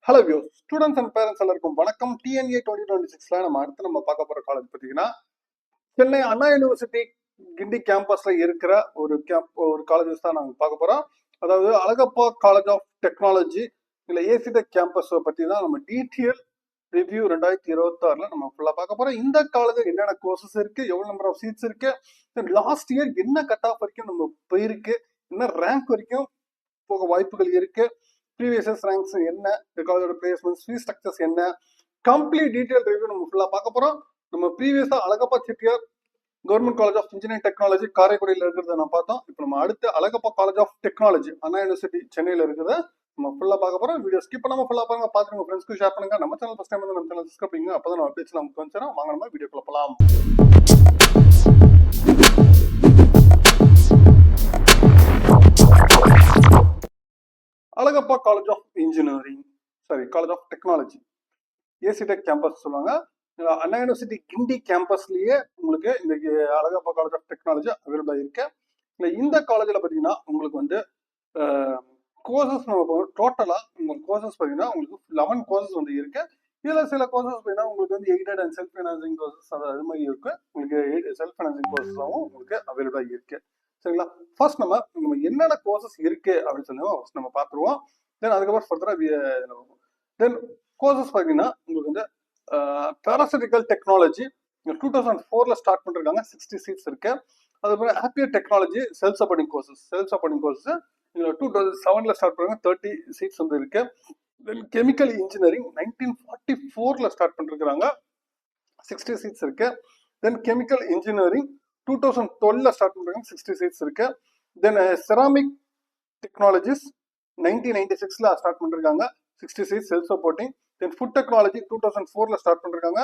Hello views students and parents எல்லாருக்கும் வணக்கம். DNA 2026ல நம்ம பார்க்க போற காலேஜ் பார்த்தீங்கன்னா சென்னை அண்ணா யூனிவர்சிட்டி கிண்டி கேம்பஸ்ல இருக்கிற ஒரு காலேஜஸ் தான் நாங்கள் பார்க்க போறோம். அதாவது அழகப்பா காலேஜ் ஆஃப் டெக்னாலஜி இல்ல ஏசிடெக் கேம்பஸ் பத்தி தான் நம்ம டீட்டெயில் ரிவ்யூ 2026ல நம்ம ஃபுல்லா பார்க்க போறோம். இந்த காலேஜ் என்னென்ன கோர்சஸ் இருக்கு, எவ்வளவு நம்பர் ஆஃப் சீட்ஸ் இருக்கு, லாஸ்ட் இயர் என்ன கட் ஆஃப் வரைக்கும் நம்ம போயிருக்கு, என்ன ரேங்க் வரைக்கும் போக வாய்ப்புகள் இருக்கு, ப்ரீவியஸ் ரேங்க்ஸ் என்ன, காலேஜோட பிளேஸ்மெண்ட்ஸ், ஃபீஸ் ஸ்ட்ரக்சர்ஸ் என்ன, கம்ப்ளீட் டீடைல் ரிவ்யூ நம்ம ஃபுல்லா பார்க்க போறோம். நம்ம ப்ரீவியஸா Alagappa Chettiar government college of engineering technology காரைக்குடியில் இருக்கிறத நம்ம பார்த்தோம். இப்போ நம்ம அடுத்து Alagappa college of technology Anna university சென்னையில் இருக்கிறத நம்ம ஃபுல்லா பார்க்க போறோம். வீடியோ ஸ்கிப் பண்ணாம ஃபுல்லா பாருங்க, பார்த்துட்டு உங்க ஃப்ரெண்ட்ஸ்க்கு ஷேர் பண்ணுங்க. நம்ம சேனல் ஃபர்ஸ்ட் டைம் வந்து நம்ம சேனல் சப்ஸ்கிரைப் பண்ணுங்க, அப்பதான் நம்ம அப்டேட்ஸ் நமக்கு வந்துடும். வாங்க நம்ம வீடியோக்குள்ள போலாம். Alagappa college of engineering college of technology ஏசிடெக் கேம்பஸ் சொல்லுவாங்க. அண்ணா யூனிவர்சிட்டி கிண்டி கேம்பஸ்லயே உங்களுக்கு இந்த அழகப்பா காலேஜ் ஆஃப் டெக்னாலஜி அவைலபிளா இருக்கு. இந்த காலேஜ்ல பாத்தீங்கன்னா உங்களுக்கு வந்து கோர்சஸ் நம்ம டோட்டலா உங்களுக்கு கோர்சஸ் பாத்தீங்கன்னா உங்களுக்கு 11 கோர்சஸ் வந்து இருக்கு. இதுல சில கோர்சஸ் பாத்தீங்கன்னா உங்களுக்கு வந்து aided and self financing courses அது மாதிரி இருக்கு. உங்களுக்கு செல்ஃப் ஃபைனான்சிங் கோர்சஸாவும் உங்களுக்கு அவைலபிளா இருக்கு. சரிங்களா? ஃபர்ஸ்ட் நம்ம என்னென்ன கோர்சஸ் இருக்கு அப்படின்னு சொல்லி ஃபர்ஸ்ட் நம்ம பார்த்துருவோம். தென் அதுக்கப்புறம் ஃபர்தரா தென் கோர்சஸ் பாத்தீங்கன்னா உங்களுக்கு வந்து பேராசிட்டிக்கல் டெக்னாலஜி 2004ல ஸ்டார்ட் பண்ணிருக்காங்க, 60 சீட்ஸ் இருக்கு. அதுக்கப்புறம் apparel technology self supporting courses 2007ல ஸ்டார்ட் பண்ணாங்க, 30 சீட்ஸ் வந்து இருக்கு. தென் கெமிக்கல் இன்ஜினியரிங் 1944ல ஸ்டார்ட் பண்ணிருக்காங்க, 60 சீட்ஸ் இருக்கு. தென் கெமிக்கல் இன்ஜினியரிங் 2012ல ஸ்டார்ட் பண்றாங்க, 60 சீட்ஸ் இருக்கு. தென் செராமிக் டெக்னாலஜிஸ் 1996ல ஸ்டார்ட் பண்ணிருக்காங்க, 60 seats self supporting. Then food technology 2004ல ஸ்டார்ட் பண்ணிருக்காங்க,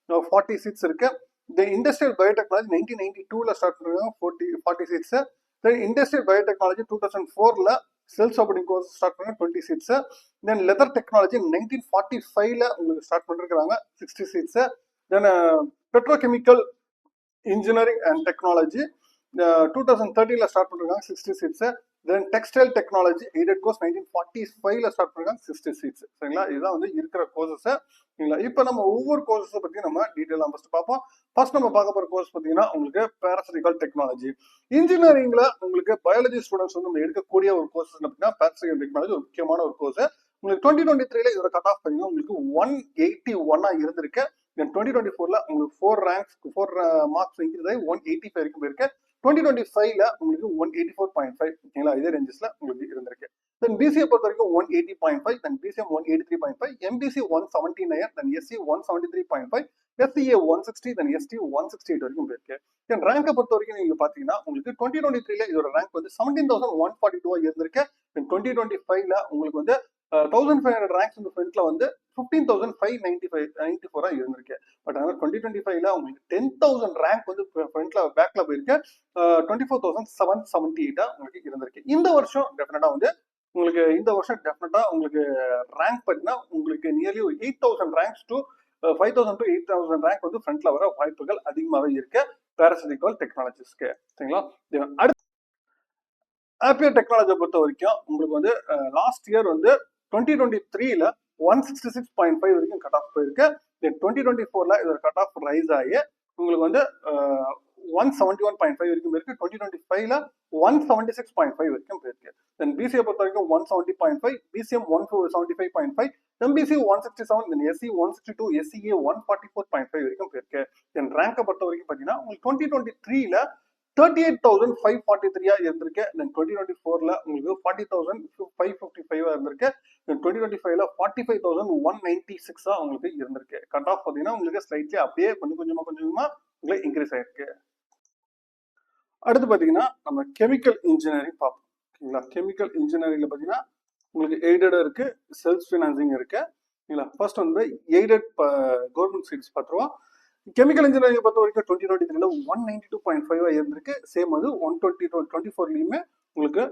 40 சீட்ஸ் இருக்கு. தென் இண்டஸ்ட்ரியல் பயோடெக்னாலஜி 1992ல ஸ்டார்ட் பண்ணிருக்காங்க, 40 சீட்ஸ். தென் இண்டஸ்ட்ரியல் பயோடெக்னாலஜி 2004ல செல்ஃப் சப்போர்ட்டிங் கோர்ஸ் ஸ்டார்ட் பண்ணாங்க, 20 சீட்ஸ். தென் லெதர் டெக்னாலஜி 1945ல உங்களுக்கு ஸ்டார்ட் பண்ணிருக்காங்க, 60 seats. Then petrochemical engineering and technology 2013ல ஸ்டார்ட் பண்ணிருக்காங்க, 60 seats. Then textile technology aided course 1945ல ஸ்டார்ட் பண்ணிருக்காங்க, 60 சீட்ஸ். சரிங்களா? இதுதான் வந்து இருக்கிற கோர்சஸ். சரிங்களா? இப்போ நம்ம ஒவ்வொரு கோர்சஸை பத்தி நம்ம டீட்டெயிலாக ஃபர்ஸ்ட் பார்ப்போம். ஃபர்ஸ்ட் நம்ம பார்க்க போற கோர்ஸ் பார்த்தீங்கன்னா உங்களுக்கு பேராசிட்டிக்கல் டெக்னாலஜி. இன்ஜினியரிங்ல உங்களுக்கு பயாலஜி ஸ்டூடெண்ட்ஸ் வந்து நம்ம எடுக்கக்கூடிய ஒரு கோர்ஸ் பார்த்தீங்கன்னா பேராசிட்டிக்கல் டெக்னாலஜி ஒரு முக்கியமான ஒரு கோர்ஸ். உங்களுக்கு 2023ல இதோட கட் ஆஃப் பார்த்தீங்கன்னா உங்களுக்கு 181 இருந்திருக்கு. 2024ல உங்களுக்கு 4 மார்க்ஸ் இன்க்ரீஸ் ஆகி 185 வரைக்கும் போயிருக்கு. 2025ல உங்களுக்கு 184.5, ஓகேங்களா? இதே ரேஞ்சஸ்ல உங்களுக்கு இருந்திருக்கு. தென் பிசிஏ பொறுத்த வரைக்கும் 180.5, then BCM 183.5, MBC 179, then SC 173.5, SCA 160, then ST 168 வரைக்கும் போயிருக்கு. தென் ரேங்கை பொறுத்த வரைக்கும் நீங்க பாத்தீங்கன்னா உங்களுக்கு 2023ல இதோட ரேங்க் வந்து 17,142 இருந்திருக்கு. தென் 2025ல உங்களுக்கு வந்து 1500 ரேங்க்ஸ் வந்து ஃப்ரண்ட்ல வந்து 15,594 இருந்திருக்கு. பட் ஆனால் 2025ல உங்களுக்கு 10,000 ரேங்க் வந்து ஃப்ரண்ட்ல பேக்ல போயிருக்கு, 24,778 உங்களுக்கு இருந்திருக்கு. இந்த வருஷம் டெஃபினட்டா உங்களுக்கு ரேங்க் பார்த்தீங்கன்னா உங்களுக்கு nearly 8,000 ranks to 5,000 to 8,000 rank வந்து ஃப்ரண்ட்ல வர வாய்ப்புகள் அதிகமாகவே இருக்கு பேராசிட்டிக்கல் டெக்னாலஜிஸ்க்கு. சரிங்களா? அடுத்து ஹாப்பியர் டெக்னாலஜியை பொறுத்த வரைக்கும் உங்களுக்கு வந்து லாஸ்ட் இயர் வந்து 2023ல 166.5 வரைக்கும் கட் ஆஃப் போயிருக்கு. 2024ல இதோட கட் ஆஃப் ரைஸ் ஆகி உங்களுக்கு வந்து 171.5 வரைக்கும் போயிருக்கு. 2025ல 176.5 வரைக்கும் போயிருக்கு. தென் பிசிஏ பொறுத்த வரைக்கும் 170.5, BCM 175.5, MBC 167, then SC 162, SCA 144.5 வரைக்கும் போயிருக்கு. தென் ரேங்கை பொறுத்த வரைக்கும் பார்த்தீங்கன்னா உங்களுக்கு 2023ல 38,543 இருந்திருக்கு. தென் 2024ல உங்களுக்கு 40,555 இருந்திருக்கு. தென் 2025ல 45,196 உங்களுக்கு இருந்திருக்கு. கட் ஆஃப் பார்த்தீங்கன்னா உங்களுக்கு ஸ்லைட்லி அப்படியே கொஞ்சம் கொஞ்சமா உங்களுக்கு இன்க்ரீஸ் ஆயிருக்கு. அடுத்து பாத்தீங்கன்னா நம்ம கெமிக்கல் இன்ஜினியரிங் பார்ப்போம். ஓகேங்களா? கெமிக்கல் இன்ஜினியரிங்ல பாத்தீங்கன்னா உங்களுக்கு எய்டட் இருக்கு, செல்ஃப் ஃபைனான்சிங் இருக்கு. ஓகேங்களா? ஃபர்ஸ்ட் வந்து எய்டட் கவர்மெண்ட் சீட்ஸ் பார்த்துருவோம். கெமிக்கல் இன்ஜினியரிங் பொறுத்த வரைக்கும் 2023ல 192.5 இருந்திருக்கு. சேம் வந்து 124லயுமே உங்களுக்கு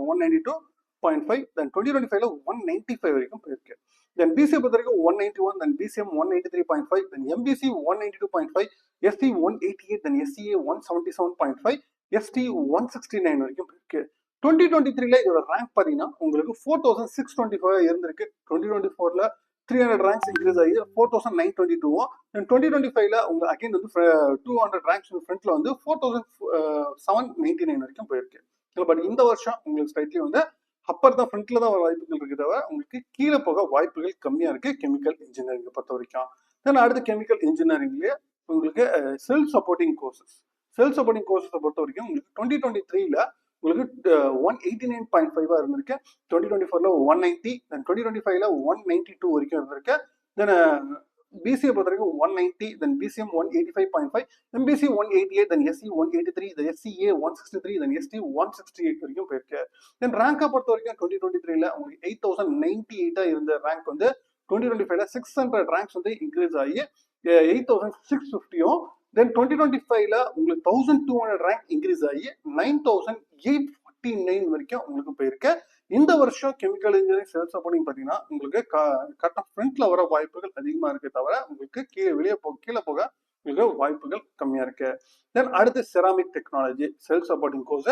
192.5, தென் 2025ல 195 வரைக்கும் போயிருக்கு. தென் பிசிஏ பொறுத்த வரைக்கும் 191, then BCM 193.5, then MBC 192.5, ST 188, then SCA 177.5, ST 169 வரைக்கும் போயிருக்கு. 2023ல இதோட ரேங்க் பார்த்தீங்கன்னா உங்களுக்கு 4625 இருந்திருக்கு. 2024ல 300 ரேங்க்ஸ் இன்க்ரீஸ் ஆகி 4922 2025ல உங்க அகைன் வந்து 200 ரேங்க்ஸ் ஃப்ரண்ட்ல வந்து 4799 வரைக்கும் போயிருக்கு. பட் இந்த வருஷம் உங்களுக்கு ஸ்லைட்லி வந்து அப்பர் தான் ஃப்ரண்ட்ல தான் வாய்ப்புகள் இருக்கு தவிர உங்களுக்கு கீழே போக வாய்ப்புகள் கம்மியா இருக்கு கெமிக்கல் இன்ஜினியரிங் பொறுத்த வரைக்கும். தென் அடுத்து கெமிக்கல் இன்ஜினியரிங்லயே உங்களுக்கு செல்ஃப் சப்போர்ட்டிங் கோர்சஸ் பொறுத்த வரைக்கும் உங்களுக்கு 2023ல உங்களுக்கு 189.5 இருந்திருக்கு. 2024ல 190, தென் 2025ல 192 வரைக்கும் இருந்திருக்கு. தென் பிசிஏ பொறுத்த வரைக்கும் 190, then BCM 185.5, MBC 188, then SC 183, then SCA 163, then ST 168 வரைக்கும் போயிருக்கு. தென் ரேங்கை பொறுத்த வரைக்கும் 2023ல உங்களுக்கு 8098 இருந்த ரேங்க் வந்து 2025ல 600 ரேங்க்ஸ் வந்து இன்க்ரீஸ் ஆகி 8650யும், தென் 2025ல உங்களுக்கு 1200 ரேங்க் இன்க்ரீஸ் ஆகி 9849 வரைக்கும் உங்களுக்கு போயிருக்கு. இந்த வருஷம் கெமிக்கல் இன்ஜினியரிங் செல்ஃப் சப்போர்ட்டிங் பார்த்தீங்கன்னா உங்களுக்கு கட் ஆஃப் ஃப்ரண்ட்ல வர வாய்ப்புகள் அதிகமா இருக்கு தவிர உங்களுக்கு கீழே போக உங்களுக்கு வாய்ப்புகள் கம்மியா இருக்கு. தென் அடுத்து ceramic technology self supporting course.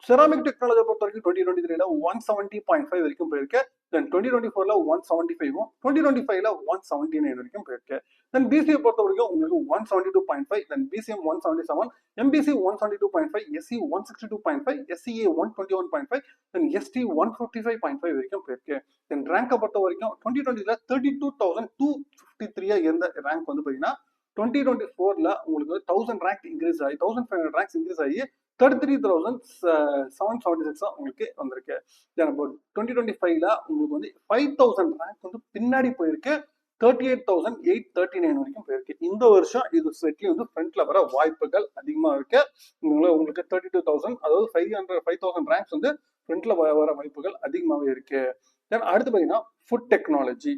Ceramic technology பொறுத்த வரைக்கும் 2023ல 170.5 வரைக்கும் போயிருக்கு. தென் 2024ல 175, 2025ல 179 வரைக்கும் போயிருக்கு. தென் பிசிஏ பொறுத்த வரைக்கும் உங்களுக்கு 172.5, then BCM 177, MBC 172.5, SC 162.5, SCA 121.5, then ST 155.5 வரைக்கும் போயிருக்கு. தென் ரேங்கை பொறுத்த வரைக்கும் 2020ல 32,253 இருந்த ரேங்க் வந்து பாத்தீங்கன்னா 2024ல உங்களுக்கு 1000 ரேங்க் இன்க்ரீஸ் ஆகி 1500 ரேங்க்ஸ் இன்க்ரீஸ் ஆகி 33,776 உங்களுக்கு வந்திருக்கு. 2025ல உங்களுக்கு வந்து 5000 ரேங்க் வந்து பின்னாடி போயிருக்கு. 38,839 வரைக்கும் போயிருக்கு. இந்த வருஷம் இது செட்லி வந்து ஃப்ரண்ட்ல வர வாய்ப்புகள் அதிகமா இருக்கு. உங்களுக்கு 32,000 அதாவது 5000 ரேங்க்ஸ் வந்து ஃப்ரண்ட்ல வர வாய்ப்புகள் அதிகமாகவே இருக்கு. தென் அடுத்து பாத்தீங்கன்னா ஃபுட் டெக்னாலஜி.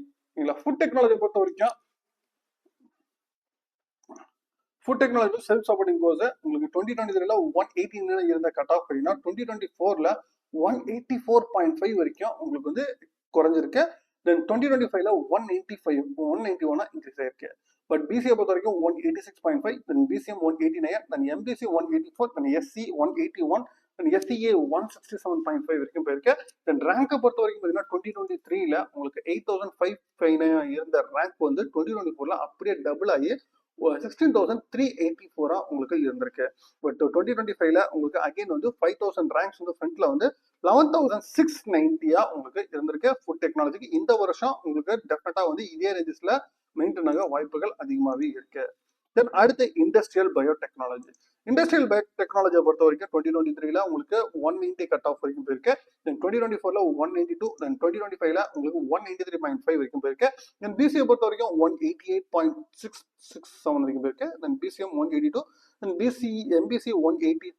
ஃபுட் டெக்னாலஜி பொறுத்த வரைக்கும் food technology self supporting course உங்களுக்கு 2023ல 189 இருந்த கட் ஆஃப் அப்படின்னா 2024ல 184.5 வரைக்கும் உங்களுக்கு வந்து குறைஞ்சிருக்கு. தென் 2025ல 191 இன்க்ரீஸ் ஆயிருக்கு. பட் பிசிஏ பொறுத்த வரைக்கும் 186.5, then BCM 189, then MBC 184, then SC 181, then SCA 167.5 வரைக்கும் போயிருக்கு. தென் ரேங்கை பொறுத்த வரைக்கும் பார்த்தீங்கன்னா 2023ல உங்களுக்கு 8559 இருந்த ரேங்க் வந்து 2024ல அப்படியே டபுள் ஆகி 16,384 உங்களுக்கு இருந்திருக்கு. பட் 2025ல உங்களுக்கு அகைன் வந்து 5000 ரேங்க்ஸ் வந்து ஃப்ரண்ட்ல வந்து 11,690 உங்களுக்கு இருந்திருக்கு ஃபுட் டெக்னாலஜிக்கு. இந்த வருஷம் உங்களுக்கு டெஃபினட்டா வந்து இதே ரேஞ்சஸ்ல மெயின்டைன் ஆக வாய்ப்புகள் அதிகமாகவே இருக்கு. தென் அடுத்து இண்டஸ்ட்ரியல் பயோடெக்னாலஜி. இண்டஸ்ட்ரியல் பயோடெக்னாலஜியை பொறுத்த வரைக்கும் 2023ல உங்களுக்கு 190 கட் ஆஃப் வரைக்கும் போயிருக்கு. தென் 2024ல 192, தென் 2025ல உங்களுக்கு 193.5 வரைக்கும் போயிருக்கு. தென் பிசிஏ பொறுத்த வரைக்கும் 188.667 வரைக்கும் போயிருக்கு. Then BCM 182, then MBC 184,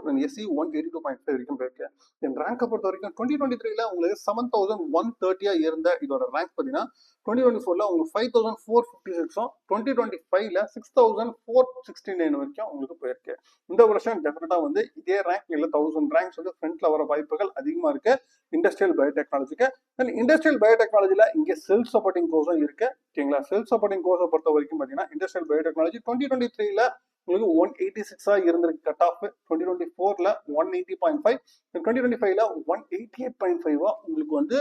then SC 182.5 வரைக்கும் போயிருக்கு. தென் ரேங்கை பொறுத்த வரைக்கும் 2023ல உங்களுக்கு 7130 இருந்த இதோட ரேங்க் பார்த்தீங்கன்னா 2024ல உங்களுக்கு 5456, 2025ல 6469 வரைக்கும் உங்களுக்கு போயிருக்கு. இந்த வருஷம் டெஃபினட்டா வந்து இதே ரேங்க் இல்ல 1000 ரேங்க்ஸ் வந்து ஃப்ரண்ட்ல வர வாய்ப்புகள் அதிகமா இருக்கு இண்டஸ்ட்ரியல் பயோடெக்னாலஜிக்கு. தென் இண்டஸ்ட்ரியல் பயோடெக்னாலஜில இங்க செல்ஃப் சப்போர்ட்டிங் கோர்ஸும் இருக்கு. ஓகேங்களா? செல்ஃப் சப்போர்ட்டிங் கோர்ஸை பொறுத்த வரைக்கும் பாத்தீங்கன்னா இண்டஸ்ட்ரியல் பயோடெக்னாலஜி 2023ல உங்களுக்கு 186 இருந்திருக்கு கட் ஆஃப். 2024ல 190.5, 2025ல 188.5 உங்களுக்கு வந்து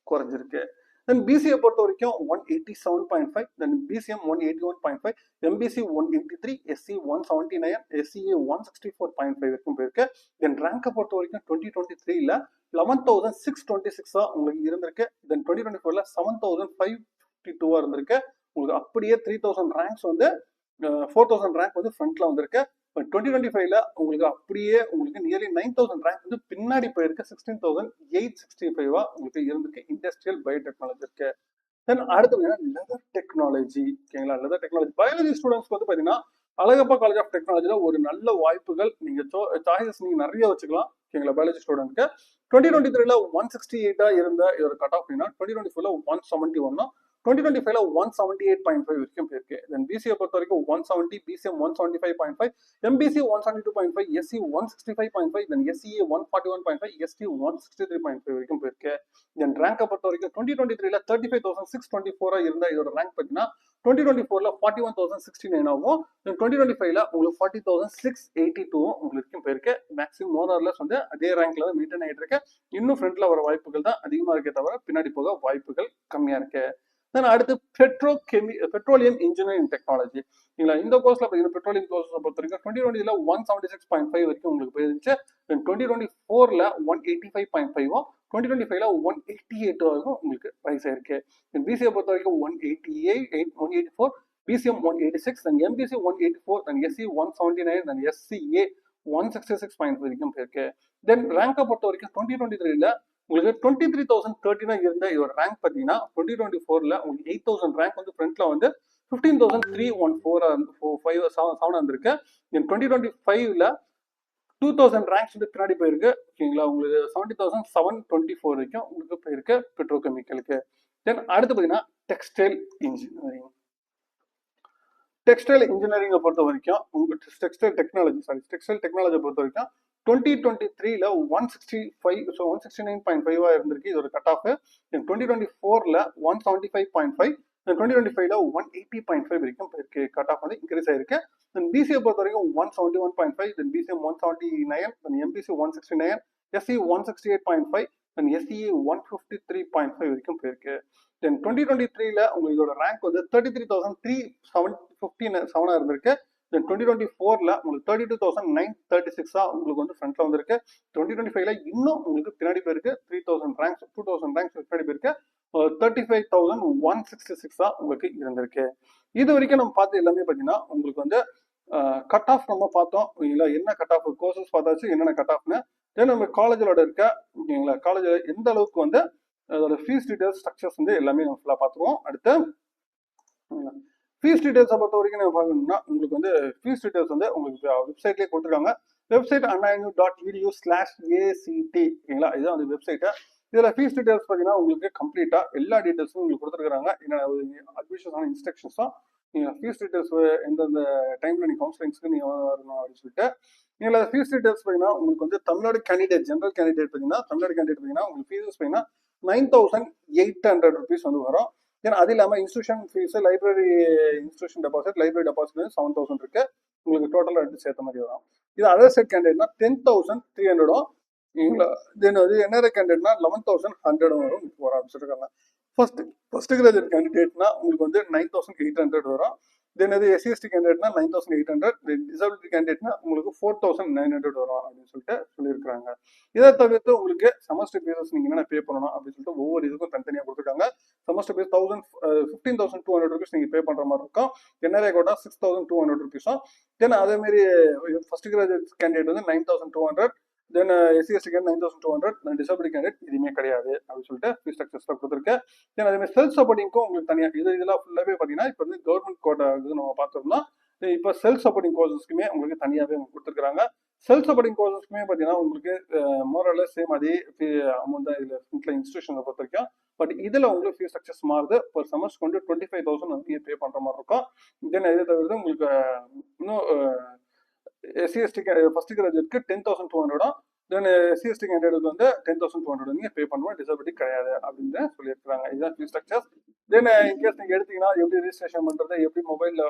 குறைஞ்சிருக்கு. தென் பிசிஏ பொறுத்த வரைக்கும் 187.5, then BCM 181.5, MBC 183, SC 179, SCA 164.5 வரைக்கும் போயிருக்கு. தென் ரேங்கை பொறுத்த வரைக்கும் 2023ல 11,626 உங்களுக்கு இருந்திருக்கு. தென் 2024ல 7,552 இருந்திருக்கு. உங்களுக்கு அப்படியே 3000 ரேங்க்ஸ் வந்து 4000 ரேங்க் வந்து ஃப்ரண்ட்ல வந்திருக்கு. பட் 2025ல உங்களுக்கு அப்படியே உங்களுக்கு நியர்லி 9000 ரேங்க் வந்து பின்னாடி போயிருக்கு. 16,865 உங்களுக்கு இருந்திருக்கு இண்டஸ்ட்ரியல் பயோடெக்னாலஜி இருக்கு. தென் அடுத்து லெதர் டெக்னாலஜி. ஓகேங்களா? லெதர் டெக்னாலஜி பயாலஜி ஸ்டூடெண்ட்ஸ்க்கு வந்து பாத்தீங்கன்னா அழகப்பா காலேஜ் ஆஃப் டெக்னாலஜில ஒரு நல்ல வாய்ப்புகள் நீங்க சாய்ஸஸ் நீங்க நிறைய வச்சுக்கலாம். ஓகேங்களா? பயாலஜி ஸ்டூடெண்ட்க்கு 2023ல 168 இருந்த இதோட கட் ஆஃப் 2024ல 171, 2025ல 178.5 வரைக்கும் போயிருக்கு. தென் பிசிஏ பொறுத்த வரைக்கும் 170, BCM 175.5, MBC 172.5, SC 165.5, then SCA 141.5, ST 163.5 வரைக்கும் போயிருக்கு. தென் ரேங்கை பொறுத்த வரைக்கும் 2023ல 35,624 இருந்த இதோட ரேங்க் பார்த்தீங்கன்னா 2024ல 41,069 ஆகும். 2025ல உங்களுக்கு 40,682 உங்களுக்கு போயிருக்கு. மேக்ஸிமம் மோரர்லெஸ் வந்து அதே ரேங்க்ல தான் மெயின்டைன் ஆகிட்டு இருக்கு. இன்னும் ஃப்ரண்ட்ல வர வாய்ப்புகள் தான் அதிகமா இருக்கே தவிர பின்னாடி போக வாய்ப்புகள் கம்மியா இருக்கு. தென் அடுத்து பெட்ரோலியம் இன்ஜினியரிங் டெக்னாலஜி. இந்த கோர்ஸ்ல பார்த்தீங்கன்னா பெட்ரோலியம் கோர்ஸ் பொறுத்த வரைக்கும் 2020ல 176.5 வரைக்கும் உங்களுக்கு போயிருந்துச்சு. 2024ல 185.5, 2025ல 188 வரைக்கும் உங்களுக்கு ரைஸ் ஆயிருக்கு. பிசிஏ பொறுத்த வரைக்கும் 184, BCM 186, then MBC 184, then SC 179, then SCA 166.5 வரைக்கும் போயிருக்கு. தென் ரேங்கை பொறுத்த வரைக்கும் 2023ல உங்களுக்கு 23,013 இருந்த இதோட ரேங்க் பார்த்தீங்கன்னா 2024ல உங்களுக்கு 8,000 ரேங்க் வந்து ஃப்ரண்ட்ல வந்து 15,314 வந்திருக்கு. 2025ல 2,000 ரேங்க்ஸ் வந்து பின்னாடி போயிருக்கு. ஓகேங்களா, உங்களுக்கு 70,724 வரைக்கும் உங்களுக்கு போயிருக்கு பெட்ரோகெமிக்கலுக்கு. தென் அடுத்து பார்த்தீங்கன்னா டெக்ஸ்டைல் இன்ஜினியரிங். டெக்ஸ்டைல் இன்ஜினியரிங்கை பொறுத்த வரைக்கும் உங்களுக்கு டெக்ஸ்டைல் டெக்னாலஜி பொறுத்த வரைக்கும் 2023ல 169.5 இருந்திருக்கு இதோட கட் ஆஃப். 2024ல 175.5, 2025ல 180.5 வரைக்கும் போயிருக்கு. கட் ஆஃப் வந்து இன்க்ரீஸ் ஆயிருக்கு. தென் பிசிஏ பொறுத்த வரைக்கும் 171.5, then BCM 179, then MBC 169, SC 168.5, then SCA 153.5 வரைக்கும் போயிருக்கு. தென் 2023ல உங்களுக்கு இதோட ரேங்க் வந்து 33,357 இருந்திருக்கு. தென் 2024ல உங்களுக்கு 32,936 உங்களுக்கு வந்து ஃப்ரண்ட்ல வந்திருக்கு. 2025ல இன்னும் உங்களுக்கு பின்னாடி போயிருக்கு. 3,000 ரேங்க்ஸ் 2,000 ரேங்க்ஸ் பின்னாடி போயிருக்கு. 35,166 உங்களுக்கு இருந்திருக்கு. இது வரைக்கும் நம்ம பார்த்து எல்லாமே பார்த்தீங்கன்னா உங்களுக்கு வந்து கட் ஆஃப் நம்ம பார்த்தோம். இல்லை என்ன கட் ஆஃப் கோர்சஸ் பார்த்தாச்சு என்னென்ன கட் ஆஃப்னு. தென் நம்ம காலேஜோட இருக்க ஓகேங்களா, காலேஜில் எந்த அளவுக்கு வந்து அதோட ஃபீஸ் டீடைல்ஸ் ஸ்ட்ரக்சர்ஸ் வந்து எல்லாமே நம்ம ஃபுல்லாக பார்த்துருவோம். அடுத்து ஃபீஸ் டீடைல்ஸை பொறுத்த வரைக்கும் நம்ம பார்க்கணும்னா உங்களுக்கு வந்து ஃபீஸ் டீடைல்ஸ் வந்து உங்களுக்கு வெப்சைட்லேயே கொடுத்துருக்காங்க. Website annainu.edu/act. ஓகேங்களா, இதுதான் அந்த வெப்சைட்டு. இதில் ஃபீஸ் டீடைல்ஸ் பார்த்தீங்கன்னா உங்களுக்கு கம்ப்ளீட்டாக எல்லா டீடைல்ஸும் உங்களுக்கு கொடுத்துருக்காங்க. என்னென்ன அட்மிஷன்ஸான இன்ஸ்ட்ரக்ஷன்ஸும் நீங்கள் ஃபீஸ் டீடைல்ஸ் எந்தெந்த டைமில் நீங்கள் கவுன்சிலிங்ஸ்க்கு நீங்கள் வரணும் அப்படின்னு சொல்லிட்டு இதில் ஃபீஸ் டீடைல்ஸ் பார்த்தீங்கன்னா உங்களுக்கு வந்து தமிழ்நாடு கேண்டிடேட் ஜென்ரல் கேண்டிடேட் பார்த்தீங்கன்னா உங்களுக்கு ஃபீஸஸ் பார்த்தீங்கன்னா 9,800 rupees வந்து வரும். ஏன்னா அது இல்லாமல் institution fees, library institution deposit, library deposit 7,000 இருக்கு. உங்களுக்கு டோட்டலாக ரெண்டு சேர்த்த மாதிரி வரும். இது அதர் செட் கேண்டிடேட்னா 10,300. தென் அது என்ஆர்ஐ கேண்டிடேட்னா 11,100 வரும் ஆரம்பிச்சிருக்காங்க. ஃபர்ஸ்ட் கிராஜுவேட் கேண்டிடேட்னா உங்களுக்கு வந்து 9,800 வரும். தென் அது எஸ்சிஎஸ்டி கேண்டிடேட்னா 9,800, டிசபிலிட்டி கேண்டிடேட்னா உங்களுக்கு 4,900 வரும் அப்படின்னு சொல்லிட்டு சொல்லியிருக்காங்க. இதை தவிர்த்து உங்களுக்கு செமஸ்டர் ஃபீஸஸ் நீங்க என்னென்ன பே பண்ணணும் அப்படின்னு சொல்லிட்டு ஒவ்வொரு இதுக்கும் தனித்தனியாக கொடுத்துருக்காங்க. செமஸ்டர் ஃபீஸ் 15,200 rupees நீங்க பே பண்ற மாதிரி இருக்கும். NRI quota 6,200 rupees. தென் அதே மாதிரி ஃபர்ஸ்ட் கிராஜுவேட் கேண்டிடேட் வந்து 9,200, தென் எஸ்சிஎஸ்டி கேண்டிடேட் 9,200, தென் டிசபிலிட்டி கேண்டிடேட் எதுவுமே கிடையாது அப்படின்னு சொல்லிட்டு ஃபீஸ் ஸ்ட்ரக்சர்ஸ்ல கொடுத்துருக்கேன். தென் அதே மாதிரி செல்ஃப் சப்போர்ட்டிங்க்கும் உங்களுக்கு தனியாக இதெல்லாம் ஃபுல்லாகவே பார்த்தீங்கன்னா இப்போ வந்து கவர்மெண்ட் கோட்டா இது நம்ம பார்த்தோம்னா இப்போ செல்ஃப் சப்போர்ட்டிங் கோர்சஸ்க்குமே உங்களுக்கு தனியாகவே கொடுத்துருக்காங்க. செல்ஃப் சப்போர்ட்டிங் கோர்சஸ்க்குமே பார்த்தீங்கன்னா உங்களுக்கு மோரல்ல சேம் அதே அமௌண்ட் தான் இதில் ஃப்ரண்ட்ல இன்ஸ்டியூஷனை பொறுத்த வரைக்கும். பட் இதில் உங்களுக்கு ஃபீஸ் ஸ்ட்ரக்சர்ஸ் மாறுது. ஒரு செமஸ்டர் வந்து 25,000 வந்து நீங்கள் பே பண்ணுற மாதிரி இருக்கும். தென் இதை தவிர்த்து உங்களுக்கு இன்னும் எஸ்சிஎஸ்டி ஃபர்ஸ்ட் கிராஜுவேட்க்கு 10,200, தென் எஸ்சிஎஸ்டி கேண்டிடேட் வந்து 10,200 நீங்கள் பே பண்ணுவோம். டிசபிலிட்டி கிடையாது அப்படின்னு சொல்லியிருக்காங்க. இதுதான் ஃபீஸ் ஸ்ட்ரக்சர்ஸ். தென் இன்கேஸ் நீங்கள் எடுத்தீங்கன்னா எப்படி ரெஜிஸ்ட்ரேஷன் பண்ணுறது, எப்படி மொபைலில்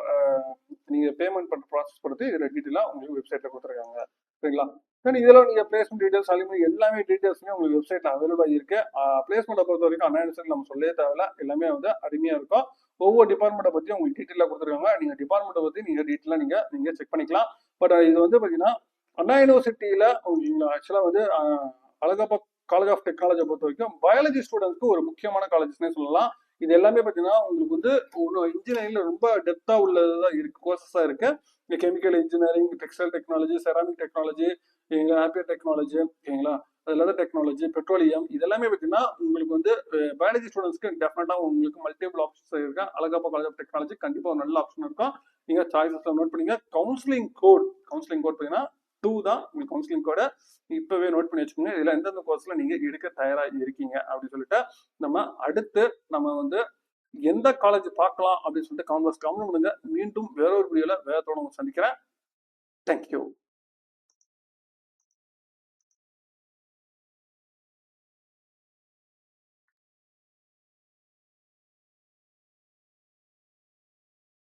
நீங்கள் பேமெண்ட் பண்ணுற ப்ராசஸ் பண்ணுறது இதில் டீட்டெயிலாக உங்களுக்கு வெப்சைட்டில் கொடுத்துருக்காங்க. சரிங்களா, தென் இதெல்லாம் நீங்கள் பிளேஸ்மெண்ட் டீட்டெயில்ஸ் எல்லாமே டீட்டெயில்ஸுமே உங்களுக்கு வெப்சைட்டில் அவைலபிளாக இருக்கு. பிளேஸ்மெண்ட்டை பொறுத்த வரைக்கும் அண்ணா யூனிவர்சிட்டி நம்ம சொல்லவே தேவையில்ல, எல்லாமே வந்து அருமையாக இருக்கும். ஒவ்வொரு டிபார்ட்மெண்ட்டை பற்றி உங்களுக்கு டீட்டெயிலாக கொடுத்துருக்காங்க. நீங்கள் டிபார்ட்மெண்ட்டை பற்றி நீங்கள் டீட்டெயிலாக நீங்கள் செக் பண்ணிக்கலாம். பட் இது வந்து பார்த்தீங்கன்னா அண்ணா யூனிவர்சிட்டியில் ஆக்சுவலாக வந்து அழகப்பா காலேஜ் ஆஃப் டெக்னாலஜியை பொறுத்த வரைக்கும் பயாலஜி ஸ்டூடெண்ட்ஸ்க்கு ஒரு முக்கியமான காலேஜ்னே சொல்லலாம். இது எல்லாமே பார்த்தீங்கன்னா உங்களுக்கு வந்து இன்ஜினியரிங்ல ரொம்ப டெப்தா உள்ளதுதான் இருக்கு, கோர்சஸாக இருக்கு. இந்த chemical engineering, textile technology, ceramic technology, apparel technology, ஓகேங்களா, லெதர் டெக்னாலஜி, பெட்ரோலியம், இதெல்லாமே பார்த்தீங்கன்னா உங்களுக்கு வந்து பயாலஜி ஸ்டூடெண்ட்ஸ்க்கு டெஃபினட்டா உங்களுக்கு மல்டிபிள் ஆப்ஷன்ஸ் இருக்கு. அழகப்பா காலேஜ் ஆஃப் டெக்னாலஜி கண்டிப்பா ஒரு நல்ல ஆப்ஷன் இருக்கும். நீங்க சாய்ஸஸ்ல நோட் பண்ணீங்க. கவுன்சிலிங் கோட் பார்த்தீங்கன்னா 2 தான் உங்களுக்கு கவுன்சிலிங் கோட. இப்பவே நோட் பண்ணி வச்சுக்கோங்க. இதுல எந்தெந்த கோர்ஸ்ல நீங்க எடுக்க தயாரா இருக்கீங்க அப்படின்னு சொல்லிட்டு நம்ம அடுத்து நம்ம வந்து எந்த காலேஜ் பார்க்கலாம் அப்படின்னு சொல்லிட்டு கமெண்ட் பண்ணுங்க. மீண்டும் வேற ஒரு வீடியோல வேற தொடர்ந்து சந்திக்கிறேன். தேங்க்யூ.